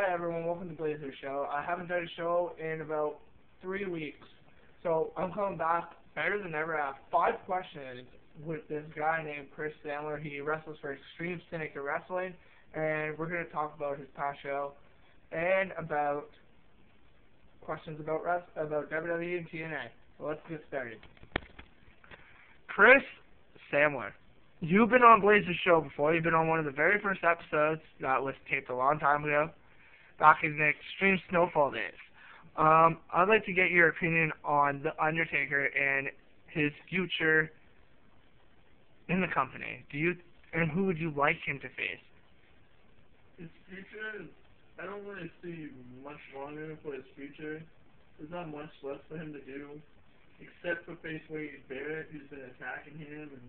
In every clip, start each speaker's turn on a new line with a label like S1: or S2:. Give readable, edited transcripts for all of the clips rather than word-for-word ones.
S1: Hi everyone, welcome to Blazer Show. I haven't done a show in about 3 weeks, so I'm coming back better than ever. I have 5 questions with this guy named Chris Samler. He wrestles for Extreme Syndicate Wrestling, and we're going to talk about his past show and about questions about WWE and TNA. So let's get started. Chris Samler, you've been on Blazer's show before. You've been on one of the very first episodes that was taped a long time ago, back in the Extreme Snowfall days. I'd like to get your opinion on The Undertaker and his future in the company. And who would you like him to face?
S2: His future, I don't really see much longer for his future. There's not much left for him to do, except for face Wade Barrett, who's been attacking him, and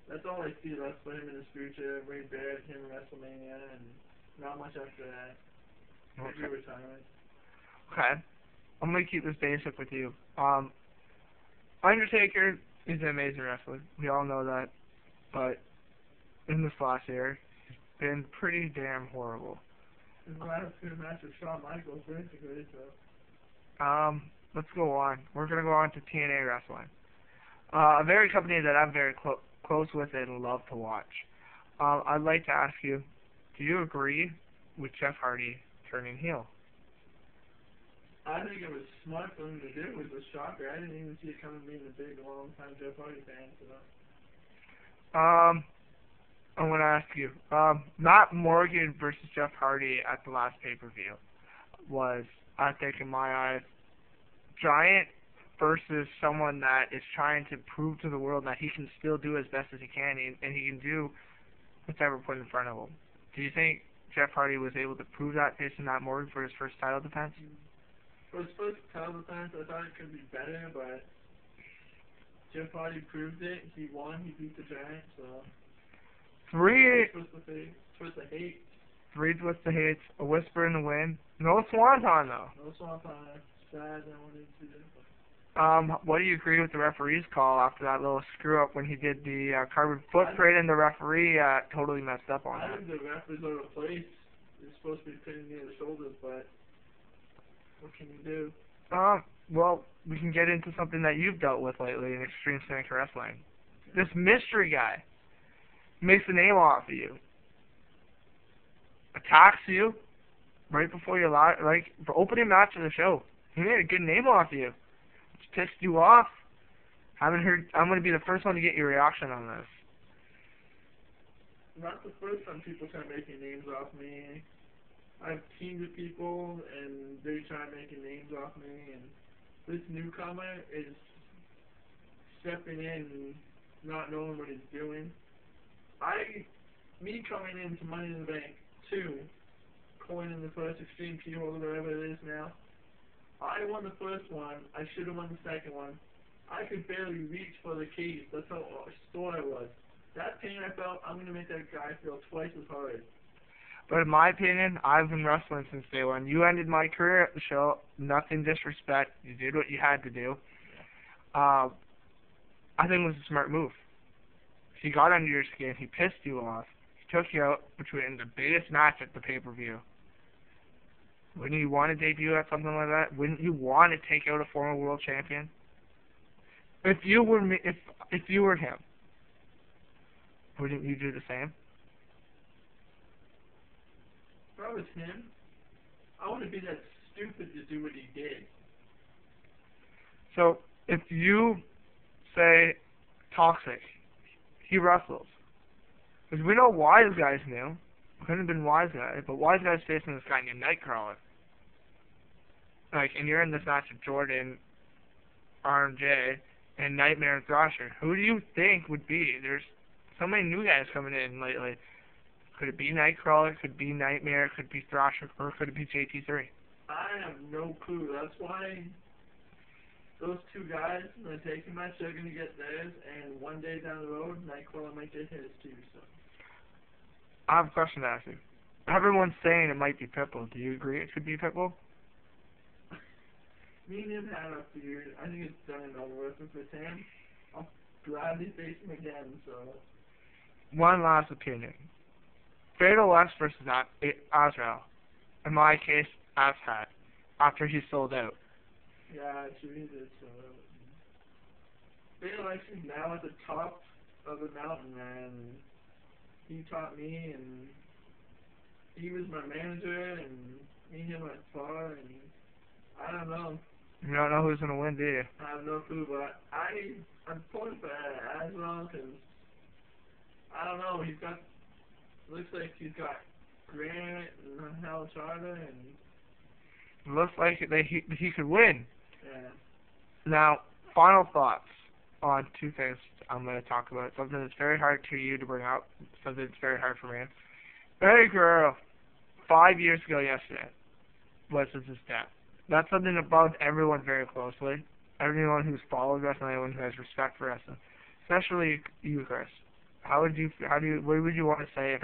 S2: that's all I see left for him in his future. Wade Barrett, him in WrestleMania, and not much after that. Maybe retirement.
S1: Okay. I'm going to keep this basic with you. Undertaker is an amazing wrestler. We all know that. But in this last year, he's been pretty damn horrible.
S2: His last 2 matches with Shawn Michaels, basically, so.
S1: Let's go on. We're going to go on to TNA Wrestling. A very company that I'm very close with and love to watch. I'd like to ask you, do you agree with Jeff Hardy turning heel?
S2: I think it was smart for him to do. It was a shocker. I didn't even see it coming, being a big, long-time Jeff Hardy fan. So.
S1: I'm going to ask you, Matt Morgan versus Jeff Hardy at the last pay-per-view was, I think in my eyes, giant versus someone that is trying to prove to the world that he can still do as best as he can, and he can do whatever put in front of him. Do you think Jeff Hardy was able to prove that facing Matt Morgan for his first title defense?
S2: For his first title defense, I thought it could be better, but Jeff Hardy proved it. He won. He beat the Giant, so.
S1: 3
S2: Twist the hate.
S1: 3 Twist the Hates, a Whisper in the Wind. No Swanton, though.
S2: No Swanton. Sad. I wanted to see that.
S1: What do you agree with the referee's call after that little screw up when he did the carbon footprint and the referee totally messed up on
S2: I
S1: that?
S2: think the ref is out of place. You're supposed to be pinning near the shoulders, but what can you do?
S1: Well, we can get into something that you've dealt with lately in Extreme Syndicate Wrestling. This mystery guy makes a name off of you, attacks you right before your for opening match of the show. He made a good name off of you. It's pissed you off. Haven't heard. I'm going to be the first one to get your reaction on this.
S2: Not the first time people start making names off me. I've teamed with people, and they try making names off me, and this newcomer is stepping in and not knowing what he's doing. Me coming into Money in the Bank 2, coining the first Extreme Keyhole or whatever it is now, I won the first one. I should have won the second one. I could barely reach for the keys. That's how sore I was. That pain I felt, I'm going to make that guy feel twice as hard.
S1: But in my opinion, I've been wrestling since day one. You ended my career at the show. Nothing disrespect. You did what you had to do. I think it was a smart move. He got under your skin. He pissed you off. He took you out between the biggest match at the pay-per-view. Wouldn't you want to debut at something like that? Wouldn't you want to take out a former world champion? If you were if you were him, wouldn't you do the same?
S2: If I was him, I wouldn't be that stupid to do what he did.
S1: So, if you say Toxic, he wrestles. Because we know Wise Guys knew. Couldn't have been Wise Guys, but Wise Guys facing this guy named Nightcrawler. And you're in this match with Jordan, RMJ, and Nightmare and Thrasher. Who do you think would be? There's so many new guys coming in lately. Could it be Nightcrawler? Could it be Nightmare? Could it be Thrasher? Or could it be JT3?
S2: I have no clue. That's why those 2 guys, in the taking match, they're going to get theirs, and one day down the road, Nightcrawler might get his too. So.
S1: I have a question to ask you. Everyone's saying it might be Pitbull. Do you agree it could be Pitbull?
S2: Me and him had a feud. I think it's done and over with. If it's him, I'll gladly face him again. So.
S1: One last opinion. Fatal West versus Azrael. in my case, I've had after he sold out.
S2: Yeah, Jesus. Dale actually now at the top of the mountain, man. He taught me, and he was my manager, and me and him went far, and I don't know.
S1: You don't know who's gonna win, do you?
S2: I have no clue, but I'm pulling for Aswell because I don't know. Looks like he's got Grant and Hal Charter, and
S1: Looks like he could win.
S2: yeah.
S1: Now, final thoughts on two things I'm going to talk about. Something that's very hard to you to bring up, something that's very hard for me. Eddie Guerrero, 5 years ago yesterday, was his death. That's something that bugged everyone very closely. Everyone who's followed wrestling, everyone who has respect for wrestling, especially you, Chris. What would you want to say if